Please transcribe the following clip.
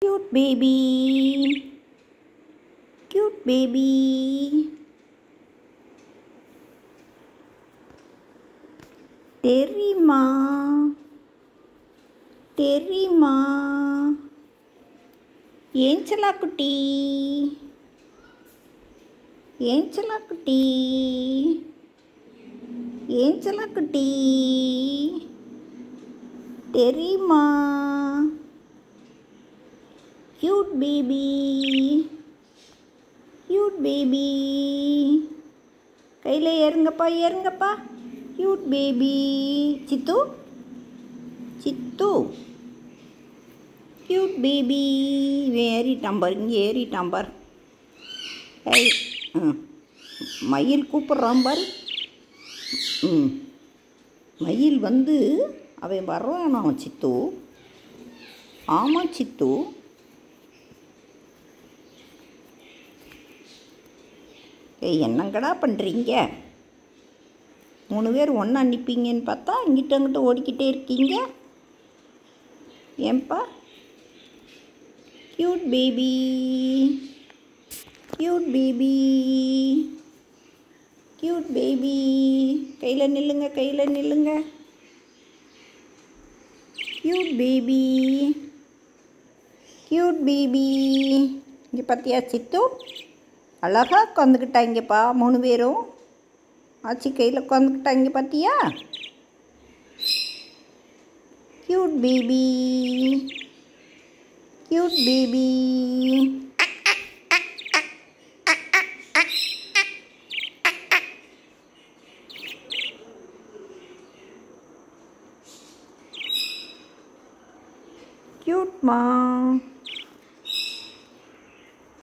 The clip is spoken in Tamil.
Cute baby, cute baby. தெரியுமா தெரியுமா ஏஞ்சலா குட்டி ஏஞ்சலா குட்டி ஏஞ்சலா குட்டி தெரியுமா cute baby cute baby கையில் ஏறுங்கப்பா ஏறுங்கப்பா cute baby சித்து சித்து cute baby ஏறிட்டான் பாரு இங்கே ஏறிட்டான் பாரு ஏய் மயில் கூப்பிட்றான் பாரு மயில் வந்து அவன் வர்றான் சித்து ஆமாம் சித்து ஏய் என்னங்கடா பண்ணுறீங்க 3 பேர் ஒன்றா நிற்பீங்கன்னு பார்த்தா இங்கிட்ட அங்கிட்ட ஓடிக்கிட்டே இருக்கீங்க ஏன்பா cute baby cute baby cute baby கையில் நில்லுங்க கையில் நில்லுங்க க்யூட் பேபி க்யூட் பேபி இங்கே பார்த்தியா சித்து அழகாக உட்காந்துக்கிட்டாங்கப்பா 3 பேரும் ஆச்சி கையில் உட்காந்துக்கிட்டாங்க பார்த்தியா க்யூட் பேபி க்யூட் பேபி